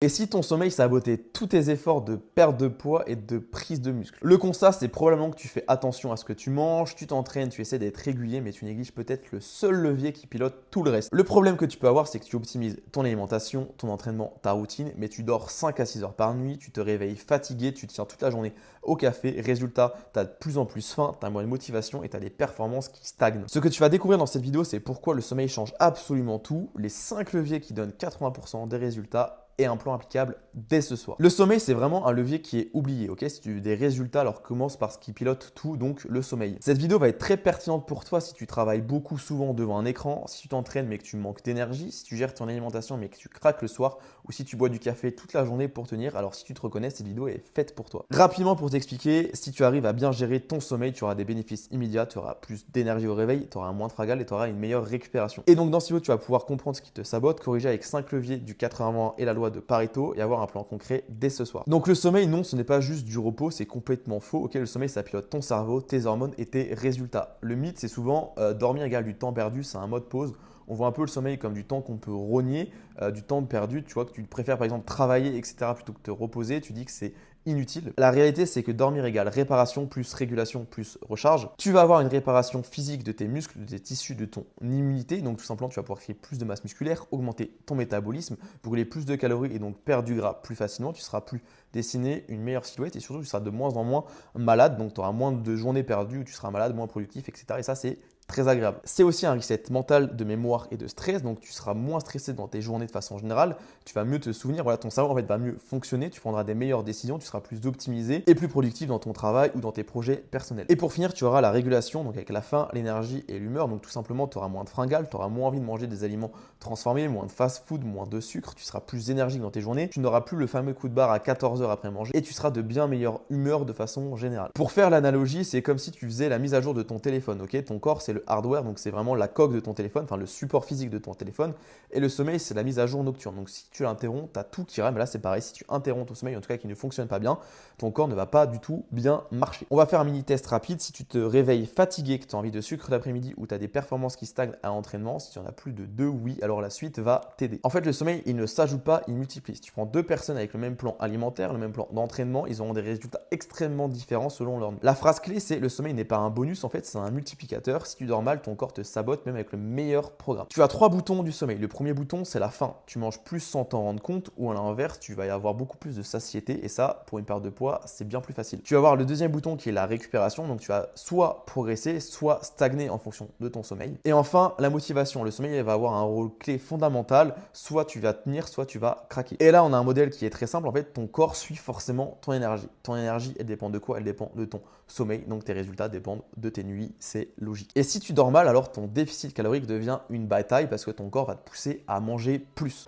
Et si ton sommeil sabotait tous tes efforts de perte de poids et de prise de muscle? Le constat, c'est probablement que tu fais attention à ce que tu manges, tu t'entraînes, tu essaies d'être régulier, mais tu négliges peut-être le seul levier qui pilote tout le reste. Le problème que tu peux avoir, c'est que tu optimises ton alimentation, ton entraînement, ta routine, mais tu dors 5 à 6 heures par nuit, tu te réveilles fatigué, tu tiens toute la journée au café. Résultat, tu as de plus en plus faim, tu as moins de motivation et tu as des performances qui stagnent. Ce que tu vas découvrir dans cette vidéo, c'est pourquoi le sommeil change absolument tout, les 5 leviers qui donnent 80% des résultats et un plan applicable dès ce soir. Le sommeil, c'est vraiment un levier qui est oublié, ok? Si tu veux des résultats, alors commence par ce qui pilote tout, donc le sommeil. Cette vidéo va être très pertinente pour toi si tu travailles beaucoup souvent devant un écran, si tu t'entraînes mais que tu manques d'énergie, si tu gères ton alimentation mais que tu craques le soir, ou si tu bois du café toute la journée pour tenir. Alors si tu te reconnais, cette vidéo est faite pour toi. Rapidement pour t'expliquer, si tu arrives à bien gérer ton sommeil, tu auras des bénéfices immédiats, tu auras plus d'énergie au réveil, tu auras moins de fragale et tu auras une meilleure récupération. Et donc dans cette vidéo, tu vas pouvoir comprendre ce qui te sabote, corriger avec 5 leviers du 80-20 et la loi de Pareto et avoir un plan concret dès ce soir. Donc le sommeil, non, ce n'est pas juste du repos, c'est complètement faux. Ok, le sommeil, ça pilote ton cerveau, tes hormones et tes résultats. Le mythe, c'est souvent dormir égale du temps perdu, c'est un mode pause. On voit un peu le sommeil comme du temps qu'on peut rogner, du temps perdu. Tu vois que tu préfères par exemple travailler, etc. plutôt que te reposer. Tu dis que c'est inutile. La réalité, c'est que dormir égale réparation plus régulation plus recharge. Tu vas avoir une réparation physique de tes muscles, de tes tissus, de ton immunité. Donc tout simplement, tu vas pouvoir créer plus de masse musculaire, augmenter ton métabolisme, brûler plus de calories et donc perdre du gras plus facilement. Tu seras plus dessiné, une meilleure silhouette et surtout, tu seras de moins en moins malade. Donc tu auras moins de journées perdues où tu seras malade, moins productif, etc. Et ça, c'est très agréable. C'est aussi un reset mental de mémoire et de stress, donc tu seras moins stressé dans tes journées de façon générale, tu vas mieux te souvenir, voilà, ton cerveau en fait va mieux fonctionner, tu prendras des meilleures décisions, tu seras plus optimisé et plus productif dans ton travail ou dans tes projets personnels. Et pour finir, tu auras la régulation, donc avec la faim, l'énergie et l'humeur, donc tout simplement tu auras moins de fringales, tu auras moins envie de manger des aliments transformés, moins de fast-food, moins de sucre, tu seras plus énergique dans tes journées, tu n'auras plus le fameux coup de barre à 14 heures après manger et tu seras de bien meilleure humeur de façon générale. Pour faire l'analogie, c'est comme si tu faisais la mise à jour de ton téléphone, ok? Ton corps c'est le hardware, donc c'est vraiment la coque de ton téléphone, enfin le support physique de ton téléphone. Et le sommeil, c'est la mise à jour nocturne. Donc si tu l'interromps, tu as tout qui rame. Mais là, c'est pareil. Si tu interromps ton sommeil, en tout cas qui ne fonctionne pas bien, ton corps ne va pas du tout bien marcher. On va faire un mini test rapide. Si tu te réveilles fatigué, que tu as envie de sucre l'après-midi ou tu as des performances qui stagnent à l'entraînement, si tu en as plus de 2, oui, alors la suite va t'aider. En fait, le sommeil, il ne s'ajoute pas, il multiplie. Si tu prends deux personnes avec le même plan alimentaire, le même plan d'entraînement, ils auront des résultats extrêmement différents selon leur niveau. La phrase clé, c'est le sommeil n'est pas un bonus, en fait, c'est un multiplicateur. Si tu dors mal, ton corps te sabote même avec le meilleur programme. Tu as 3 boutons du sommeil. Le premier bouton, c'est la faim. Tu manges plus sans t'en rendre compte ou à l'inverse, tu vas y avoir beaucoup plus de satiété et ça, pour une perte de poids, c'est bien plus facile. Tu vas avoir le deuxième bouton qui est la récupération. Donc, tu vas soit progresser, soit stagner en fonction de ton sommeil. Et enfin, la motivation. Le sommeil va avoir un rôle clé fondamental. Soit tu vas tenir, soit tu vas craquer. Et là, on a un modèle qui est très simple. En fait, ton corps suit forcément ton énergie. Ton énergie, elle dépend de quoi? Elle dépend de ton sommeil. Donc, tes résultats dépendent de tes nuits. C'est logique. Et si tu dors mal, alors ton déficit calorique devient une bataille parce que ton corps va te pousser à manger plus.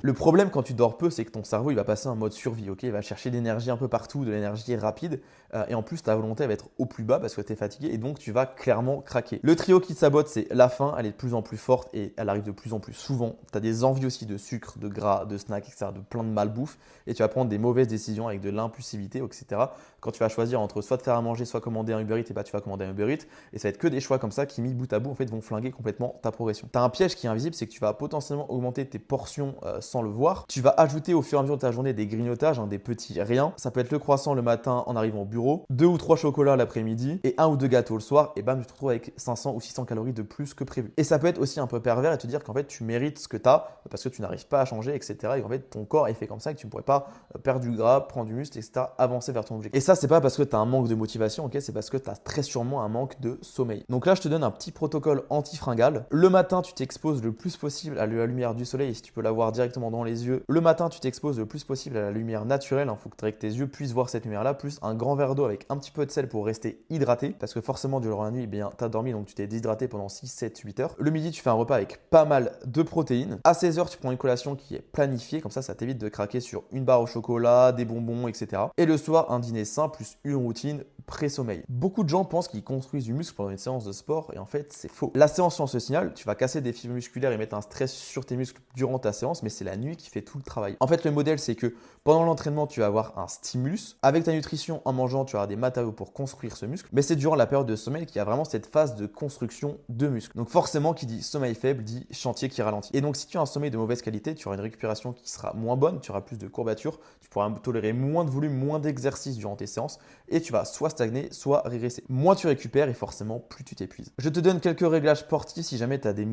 Le problème quand tu dors peu, c'est que ton cerveau il va passer en mode survie, ok? Il va chercher de l'énergie un peu partout, de l'énergie rapide, et en plus ta volonté va être au plus bas parce que tu es fatigué et donc tu vas clairement craquer. Le trio qui te sabote, c'est la faim, elle est de plus en plus forte et elle arrive de plus en plus souvent. Tu as des envies aussi de sucre, de gras, de snacks, etc., de plein de malbouffe et tu vas prendre des mauvaises décisions avec de l'impulsivité, etc. Quand tu vas choisir entre soit te faire à manger, soit commander un Uber Eats, et bah tu vas commander un Uber Eats et ça va être que des choix comme ça qui mis bout à bout en fait vont flinguer complètement ta progression. Tu as un piège qui est invisible, c'est que tu vas potentiellement augmenter tes portions sans le voir. Tu vas ajouter au fur et à mesure de ta journée des grignotages, des petits riens. Ça peut être le croissant le matin en arrivant au bureau, 2 ou 3 chocolats l'après-midi et 1 ou 2 gâteaux le soir et bam, tu te retrouves avec 500 ou 600 calories de plus que prévu. Et ça peut être aussi un peu pervers et te dire qu'en fait tu mérites ce que tu as parce que tu n'arrives pas à changer, etc. Et qu'en fait ton corps est fait comme ça et que tu ne pourrais pas perdre du gras, prendre du muscle, etc. avancer vers ton objectif. Et ça, c'est pas parce que tu as un manque de motivation, ok? C'est parce que tu as très sûrement un manque de sommeil. Donc là, je te donne un petit protocole anti-fringale. Le matin, tu t'exposes le plus possible à la lumière du soleil et si tu peux l'avoir directement dans les yeux. Le matin, tu t'exposes le plus possible à la lumière naturelle. Il faut que tes yeux puissent voir cette lumière-là, plus un grand verre d'eau avec un petit peu de sel pour rester hydraté. Parce que forcément, durant la nuit, eh bien, tu as dormi, donc tu t'es déshydraté pendant 6, 7, 8 heures. Le midi, tu fais un repas avec pas mal de protéines. À 16 heures, tu prends une collation qui est planifiée. Comme ça t'évite de craquer sur une barre au chocolat, des bonbons, etc. Et le soir, un dîner sain plus une routine pré-sommeil. Beaucoup de gens pensent qu'ils construisent du muscle pendant une séance de sport et en fait c'est faux. La séance lance le signal, tu vas casser des fibres musculaires et mettre un stress sur tes muscles durant ta séance, mais c'est la nuit qui fait tout le travail. En fait le modèle c'est que pendant l'entraînement tu vas avoir un stimulus, avec ta nutrition en mangeant tu auras des matériaux pour construire ce muscle, mais c'est durant la période de sommeil qu'il y a vraiment cette phase de construction de muscle. Donc forcément qui dit sommeil faible dit chantier qui ralentit. Et donc si tu as un sommeil de mauvaise qualité, tu auras une récupération qui sera moins bonne, tu auras plus de courbatures, tu pourras tolérer moins de volume, moins d'exercice durant tes séances et tu vas soit stagner, soit régresser. Moins tu récupères et forcément plus tu t'épuises. Je te donne quelques réglages sportifs si jamais tu as des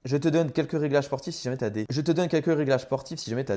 Je te donne quelques réglages sportifs si jamais tu as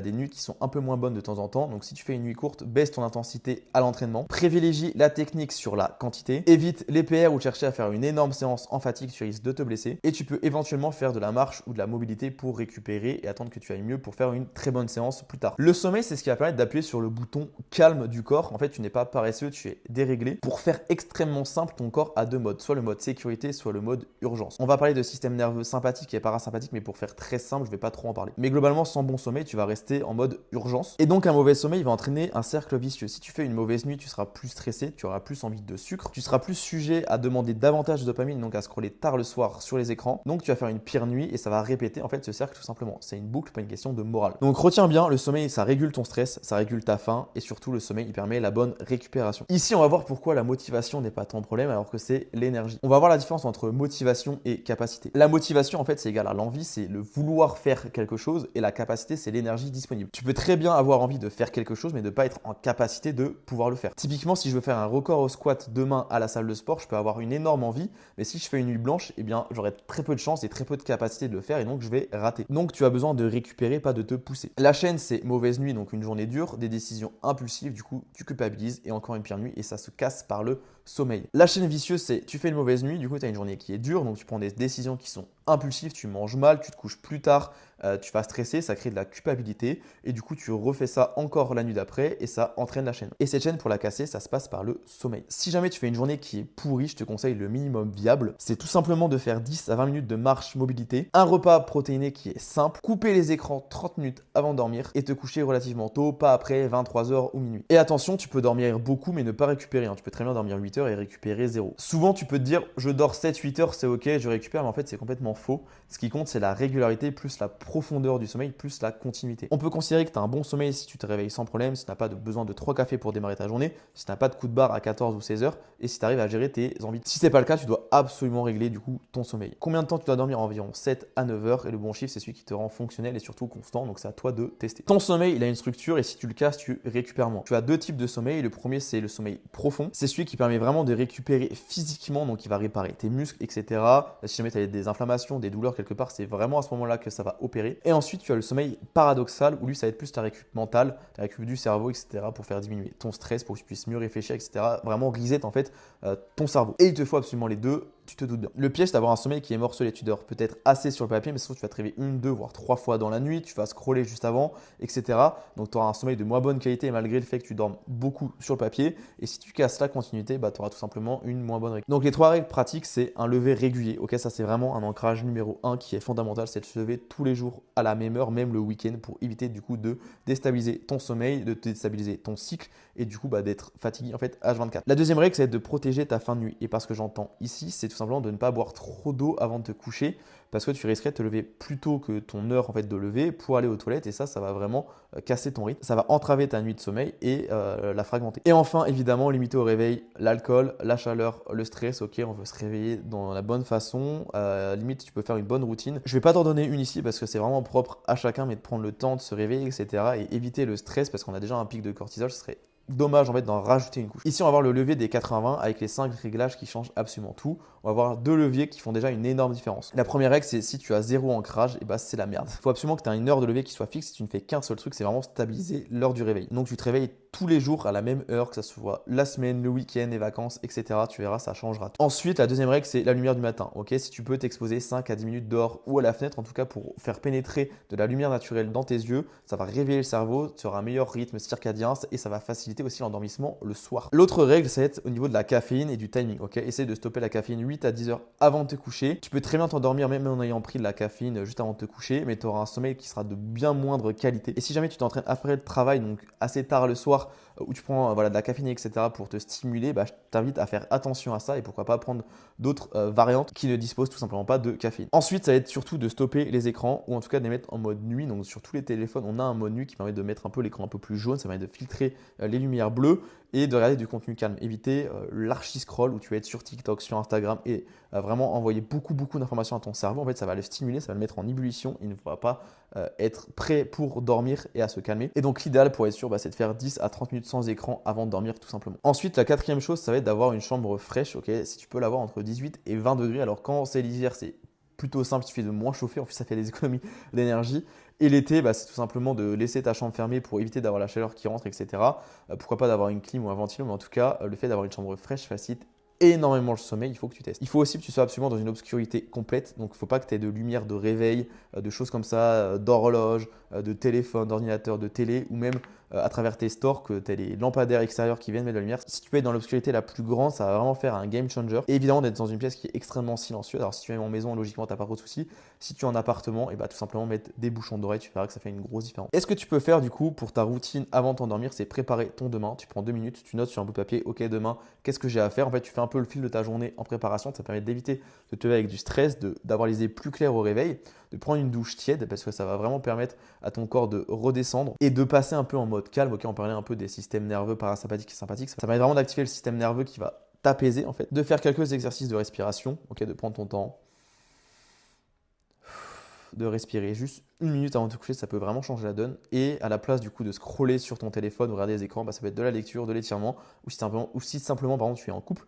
des nuits qui sont un peu moins bonnes de temps en temps. Donc si tu fais une nuit courte, baisse ton intensité à l'entraînement. Privilégie la technique sur la quantité. Évite les PR ou chercher à faire une énorme séance en fatigue, tu risques de te blesser. Et tu peux éventuellement faire de la marche ou de la mobilité pour récupérer et attendre que tu ailles mieux pour faire une très bonne séance plus tard. Le sommeil, c'est ce qui va permettre d'appuyer sur le bouton calme du corps. En fait, tu n'es pas paresseux, tu es déréglé. Pour faire extrêmement simple, ton corps a deux modes, soit le mode sécurité, soit le mode urgence. On va parler de système nerveux sympathique et parasympathique, mais pour faire très simple, je ne vais pas trop en parler. Mais globalement, sans bon sommeil, tu vas rester en mode urgence. Et donc, un mauvais sommeil va entraîner un cercle vicieux. Si tu fais une mauvaise nuit, tu seras plus stressé, tu auras plus envie de sucre, tu seras plus sujet à demander davantage de dopamine, donc à scroller tard le soir sur les écrans. Donc, tu vas faire une pire nuit et ça va répéter en fait ce cercle tout simplement. C'est une boucle, pas une question de morale. Donc, retiens bien, le sommeil, ça régule ton stress, ça régule ta faim et surtout, le sommeil, il permet la bonne récupération. Ici, on va voir pourquoi la motivation n'est pas ton problème alors que c'est l'énergie. On va voir la différence entre motivation et capacité. La motivation, en fait, c'est égal à l'envie, c'est le vouloir faire quelque chose et la capacité, c'est l'énergie disponible. Tu peux très bien avoir envie de faire quelque chose, mais de ne pas être en capacité de pouvoir le faire. Typiquement, si je veux faire un record au squat demain à la salle de sport, je peux avoir une énorme envie, mais si je fais une nuit blanche, eh bien, j'aurai très peu de chance et très peu de capacité de le faire et donc je vais rater. Donc, tu as besoin de récupérer, pas de te pousser. La chaîne, c'est mauvaise nuit, donc une journée dure, des décisions impulsives, du coup, tu culpabilises et encore une pire nuit et ça se casse par le sommeil. La chaîne vicieuse, c'est tu fais une mauvaise nuit, du coup, tu as une journée qui est dure, donc tu prends des décisions qui sont impulsives, tu manges mal, tu te couches plus tard, tu vas stresser, ça crée de la culpabilité et du coup tu refais ça encore la nuit d'après et ça entraîne la chaîne. Et cette chaîne, pour la casser, ça se passe par le sommeil. Si jamais tu fais une journée qui est pourrie, je te conseille le minimum viable, c'est tout simplement de faire 10 à 20 minutes de marche mobilité, un repas protéiné qui est simple, couper les écrans 30 minutes avant de dormir et te coucher relativement tôt, pas après 23h ou minuit. Et attention, tu peux dormir beaucoup mais ne pas récupérer, tu peux très bien dormir 8 heures et récupérer 0. Souvent tu peux te dire je dors 7-8 heures, c'est ok, je récupère, mais en fait c'est complètement faux. Ce qui compte, c'est la régularité plus la profondeur du sommeil plus la continuité. On peut considérer que tu as un bon sommeil si tu te réveilles sans problème, si tu n'as pas besoin de 3 cafés pour démarrer ta journée, si tu n'as pas de coup de barre à 14 ou 16 heures et si tu arrives à gérer tes envies. Si ce n'est pas le cas, tu dois absolument régler du coup ton sommeil. Combien de temps tu dois dormir? Environ 7 à 9 heures et le bon chiffre, c'est celui qui te rend fonctionnel et surtout constant, donc c'est à toi de tester. Ton sommeil, il a une structure et si tu le casses, tu récupères moins. Tu as deux types de sommeil. Le premier, c'est le sommeil profond. C'est celui qui permet vraiment de récupérer physiquement, donc il va réparer tes muscles, etc. Si jamais tu as des inflammations, des douleurs quelque part, c'est vraiment à ce moment-là que ça va opérer. Et ensuite, tu as le sommeil paradoxal où lui, ça va être plus ta récup mentale, ta récup du cerveau, etc. pour faire diminuer ton stress, pour que tu puisses mieux réfléchir, etc. Vraiment reset en fait ton cerveau. Et il te faut absolument les deux. Tu te doutes bien. Le piège, c'est d'avoir un sommeil qui est morcelé. Tu dors peut-être assez sur le papier, mais surtout tu vas te réveiller 1, 2, voire 3 fois dans la nuit. Tu vas scroller juste avant, etc. Donc tu auras un sommeil de moins bonne qualité malgré le fait que tu dormes beaucoup sur le papier. Et si tu casses la continuité, tu auras tout simplement une moins bonne récup. Donc les 3 règles pratiques, c'est un lever régulier. Ok, ça c'est vraiment un ancrage numéro 1 qui est fondamental. C'est de se lever tous les jours à la même heure, même le week-end, pour éviter du coup de déstabiliser ton sommeil, de déstabiliser ton cycle et du coup d'être fatigué en fait H24. La deuxième règle, c'est de protéger ta fin de nuit. Et parce que j'entends ici, c'est tout simplement de ne pas boire trop d'eau avant de te coucher parce que tu risquerais de te lever plus tôt que ton heure en fait de lever pour aller aux toilettes et ça va vraiment casser ton rythme. Ça va entraver ta nuit de sommeil et la fragmenter. Et enfin, évidemment, limiter au réveil l'alcool, la chaleur, le stress. Ok, on veut se réveiller dans la bonne façon. Limite, tu peux faire une bonne routine. Je vais pas t'en donner une ici parce que c'est vraiment propre à chacun, mais de prendre le temps de se réveiller, etc. et éviter le stress parce qu'on a déjà un pic de cortisol, ce serait dommage en fait d'en rajouter une couche. Ici, on va voir le levier des 80 avec les 5 réglages qui changent absolument tout. On va voir 2 leviers qui font déjà une énorme différence. La première règle, c'est si tu as 0 ancrage, et bah c'est la merde. Il faut absolument que tu aies une heure de lever qui soit fixe. Si tu ne fais qu'un seul truc, c'est vraiment stabiliser l'heure du réveil. Donc tu te réveilles tous les jours à la même heure, que ce soit la semaine, le week-end, les vacances, etc. Tu verras, ça changera tout. Ensuite, la deuxième règle, c'est la lumière du matin. Ok, si tu peux t'exposer 5 à 10 minutes dehors ou à la fenêtre, en tout cas pour faire pénétrer de la lumière naturelle dans tes yeux, ça va réveiller le cerveau, tu auras un meilleur rythme circadien et ça va faciliter faciliter aussi l'endormissement le soir. L'autre règle, ça va être au niveau de la caféine et du timing. Ok, essaye de stopper la caféine 8 à 10 heures avant de te coucher. Tu peux très bien t'endormir même en ayant pris de la caféine juste avant de te coucher, mais tu auras un sommeil qui sera de bien moindre qualité. Et si jamais tu t'entraînes après le travail, donc assez tard le soir, où tu prends de la caféine, etc. pour te stimuler, je t'invite à faire attention à ça et pourquoi pas prendre d'autres variantes qui ne disposent tout simplement pas de caféine. Ensuite, ça va être surtout de stopper les écrans ou en tout cas de les mettre en mode nuit. Donc sur tous les téléphones, on a un mode nuit qui permet de mettre un peu l'écran un peu plus jaune, ça permet de filtrer les lumières bleues et de regarder du contenu calme. Éviter l'archi-scroll où tu vas être sur TikTok, sur Instagram et vraiment envoyer beaucoup d'informations à ton cerveau. En fait, ça va le stimuler, ça va le mettre en ébullition. Il ne va pas être prêt pour dormir et à se calmer. Et donc l'idéal pour être sûr, c'est de faire 10 à 30 minutes sans écran avant de dormir tout simplement. Ensuite, la quatrième chose, ça va être d'avoir une chambre fraîche. Ok, si tu peux l'avoir entre 18 et 20 degrés. Alors quand c'est l'hiver, c'est plutôt simple, il suffit de moins chauffer. En plus, ça fait des économies d'énergie. Et l'été, c'est tout simplement de laisser ta chambre fermée pour éviter d'avoir la chaleur qui rentre, etc. Pourquoi pas d'avoir une clim ou un ventilo, mais en tout cas, le fait d'avoir une chambre fraîche facilite énormément le sommeil, il faut que tu testes. Il faut aussi que tu sois absolument dans une obscurité complète, donc il ne faut pas que tu aies de lumière de réveil, de choses comme ça, d'horloge, de téléphone, d'ordinateur, de télé, ou même à travers tes stores que tu as les lampadaires extérieurs qui viennent mettre de la lumière. Si tu peux être dans l'obscurité la plus grande, ça va vraiment faire un game changer. Et évidemment d'être dans une pièce qui est extrêmement silencieuse. Alors si tu es en maison, logiquement, tu n'as pas trop de soucis. Si tu es en appartement, et tout simplement mettre des bouchons d'oreille, tu verras que ça fait une grosse différence. Et ce que tu peux faire du coup pour ta routine avant de t'endormir, c'est préparer ton demain. Tu prends 2 minutes, tu notes sur un bout de papier, ok, demain, qu'est-ce que j'ai à faire? En fait, tu fais un peu le fil de ta journée en préparation. Ça permet d'éviter de te lever avec du stress, d'avoir les idées plus claires au réveil, de prendre une douche tiède parce que ça va vraiment permettre à ton corps de redescendre et de passer un peu en mode calme. Ok, on parlait un peu des systèmes nerveux parasympathiques et sympathiques. Ça permet vraiment d'activer le système nerveux qui va t'apaiser en fait, de faire quelques exercices de respiration, ok, de prendre ton temps, de respirer juste 1 minute avant de te coucher, ça peut vraiment changer la donne. Et à la place du coup de scroller sur ton téléphone ou regarder les écrans, ça peut être de la lecture, de l'étirement, ou si simplement par exemple tu es en couple,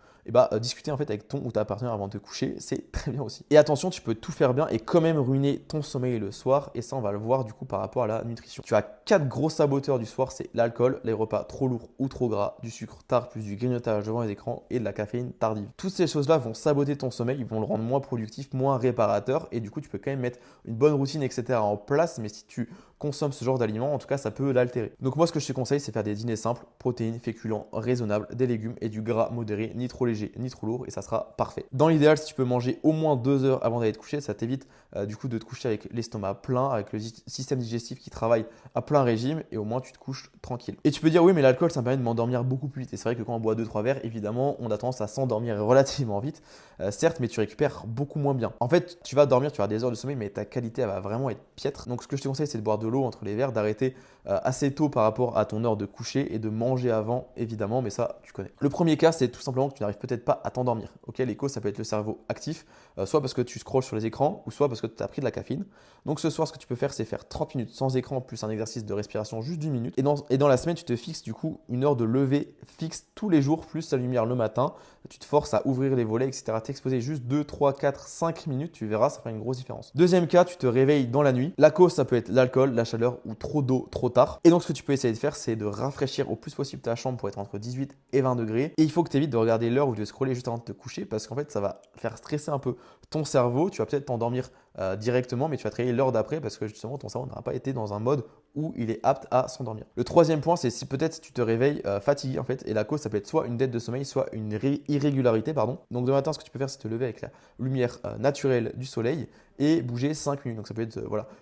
discuter en fait avec ton ou ta partenaire avant de te coucher, c'est très bien aussi. Et attention, tu peux tout faire bien et quand même ruiner ton sommeil le soir, et ça on va le voir du coup par rapport à la nutrition. Tu as 4 gros saboteurs du soir, c'est l'alcool, les repas trop lourds ou trop gras, du sucre tard plus du grignotage devant les écrans et de la caféine tardive. Toutes ces choses-là vont saboter ton sommeil, ils vont le rendre moins productif, moins réparateur, et du coup tu peux quand même mettre une bonne routine, etc. en place, mais si tu consommes ce genre d'aliments, en tout cas ça peut l'altérer. Donc moi ce que je te conseille, c'est faire des dîners simples, protéines, féculents, raisonnables, des légumes et du gras modéré, ni trop léger ni trop lourd, et ça sera parfait. Dans l'idéal, si tu peux manger au moins 2 heures avant d'aller te coucher, ça t'évite du coup de te coucher avec l'estomac plein, avec le système digestif qui travaille à plein régime, et au moins tu te couches tranquille. Et tu peux dire oui, mais l'alcool ça me permet de m'endormir beaucoup plus vite, et c'est vrai que quand on boit 2-3 verres, évidemment on a tendance à s'endormir relativement vite, certes, mais tu récupères beaucoup moins bien. En fait, tu vas dormir, tu vas avoir des heures de sommeil, mais ta qualité elle va vraiment être piètre. Donc ce que je te conseille, c'est de boire de l'eau entre les verres, d'arrêter assez tôt par rapport à ton heure de coucher et de manger avant, évidemment, mais ça, tu connais. Le premier cas, c'est tout simplement que tu n'arrives peut-être pas à t'endormir. Ok, les causes, ça peut être le cerveau actif, soit parce que tu scrolles sur les écrans, ou soit parce que tu as pris de la caféine. Donc ce soir, ce que tu peux faire, c'est faire 30 minutes sans écran, plus un exercice de respiration juste d'1 minute. Et dans la semaine, tu te fixes du coup une heure de lever fixe tous les jours, plus la lumière le matin. Tu te forces à ouvrir les volets, etc. T'exposer juste 2, 3, 4, 5 minutes, tu verras, ça fera une grosse différence. Deuxième cas, tu te réveilles dans la nuit. La cause, ça peut être l'alcool, la chaleur ou trop d'eau trop tard. Et donc, ce que tu peux essayer de faire, c'est de rafraîchir au plus possible ta chambre pour être entre 18 et 20 degrés. Et il faut que tu évites de regarder l'heure ou de scroller juste avant de te coucher parce qu'en fait, ça va faire stresser un peu ton cerveau. Tu vas peut-être t'endormir directement, mais tu vas travailler l'heure d'après parce que justement, ton cerveau n'aura pas été dans un mode où il est apte à s'endormir. Le troisième point, c'est si peut-être tu te réveilles fatigué en fait, et la cause, ça peut être soit une dette de sommeil, soit une irrégularité, pardon. Donc demain matin, ce que tu peux faire, c'est te lever avec la lumière naturelle du soleil et bouger 5 minutes. Donc ça peut être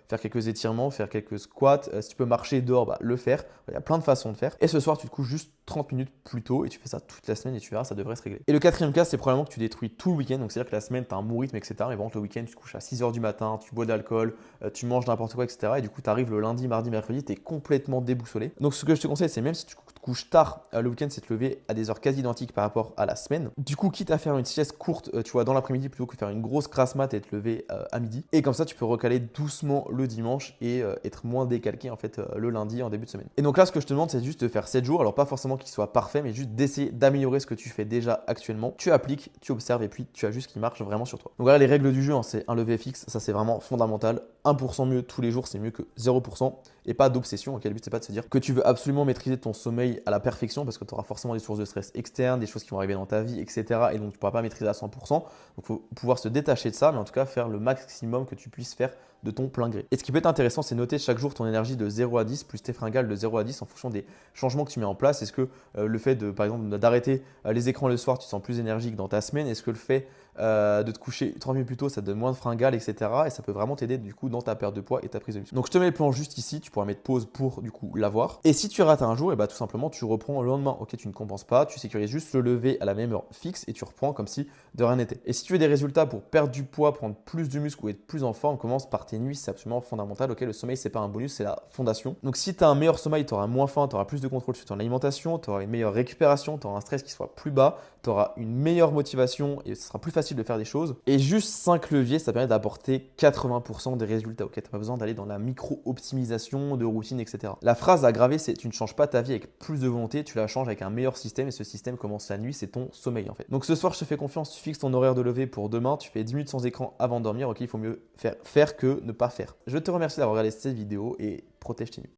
faire quelques étirements, faire quelques squats. Si tu peux marcher dehors, le faire. Il y a plein de façons de faire. Et ce soir, tu te couches juste 30 minutes plus tôt et tu fais ça toute la semaine et tu verras, ça devrait se régler. Et le quatrième cas, c'est probablement que tu détruis tout le week-end. Donc c'est-à-dire que la semaine, tu as un bon rythme, etc. Mais bon, le week-end, tu te couches à 6 h du matin, tu bois de l'alcool, tu manges n'importe quoi, etc. Et du coup, tu arrives le lundi, mardi, mercredi, tu es complètement déboussolé. Donc ce que je te conseille, c'est même si tu te couches tard le week-end, c'est de te lever à des heures quasi identiques par rapport à la semaine. Du coup, quitte à faire une sieste courte, tu vois, dans l'après-midi plutôt que faire une grosse grasse mat et te lever à midi. Et comme ça, tu peux recaler doucement le dimanche et être moins décalqué en fait le lundi en début de semaine. Et donc là, ce que je te demande, c'est juste de faire 7 jours. Alors pas forcément qu'il soit parfait, mais juste d'essayer d'améliorer ce que tu fais déjà actuellement. Tu appliques, tu observes et puis tu as juste ce qui marche vraiment sur toi. Donc voilà les règles du jeu, hein, c'est un lever fixe, ça c'est vraiment fondamental. 1% mieux tous les jours, c'est mieux que 0%. Et pas d'obsession. Ok, le but, c'est pas de se dire que tu veux absolument maîtriser ton sommeil à la perfection parce que tu auras forcément des sources de stress externes, des choses qui vont arriver dans ta vie, etc. Et donc, tu ne pourras pas maîtriser à 100%. Donc, il faut pouvoir se détacher de ça, mais en tout cas, faire le maximum que tu puisses faire de ton plein gré. Et ce qui peut être intéressant, c'est noter chaque jour ton énergie de 0 à 10 plus tes fringales de 0 à 10 en fonction des changements que tu mets en place. Est-ce que le fait de, par exemple, d'arrêter les écrans le soir, tu te sens plus énergique dans ta semaine? Est-ce que le fait de te coucher 30 minutes plus tôt, ça te donne moins de fringales, etc. Et ça peut vraiment t'aider du coup dans ta perte de poids et ta prise de muscle. Donc je te mets le plan juste ici, tu pourras mettre pause pour du coup l'avoir. Et si tu rates un jour, et bah tout simplement tu reprends le lendemain. Ok, tu ne compenses pas, tu sécurises juste le lever à la même heure fixe et tu reprends comme si de rien n'était. Et si tu veux des résultats pour perdre du poids, prendre plus de muscle ou être plus en forme, commence par tes nuits, c'est absolument fondamental. Ok, le sommeil c'est pas un bonus, c'est la fondation. Donc si tu as un meilleur sommeil, tu auras moins faim, tu auras plus de contrôle sur ton alimentation, tu auras une meilleure récupération, tu auras un stress qui soit plus bas, tu auras une meilleure motivation et ce sera plus facile de faire des choses. Et juste 5 leviers, ça permet d'apporter 80% des résultats. Ok, tu n'as pas besoin d'aller dans la micro-optimisation, de routine, etc. La phrase à graver, c'est tu ne changes pas ta vie avec plus de volonté, tu la changes avec un meilleur système et ce système commence la nuit, c'est ton sommeil en fait. Donc ce soir, je te fais confiance, tu fixes ton horaire de lever pour demain, tu fais 10 minutes sans écran avant de dormir. Ok, il faut mieux faire que ne pas faire. Je te remercie d'avoir regardé cette vidéo et protège tes nuits.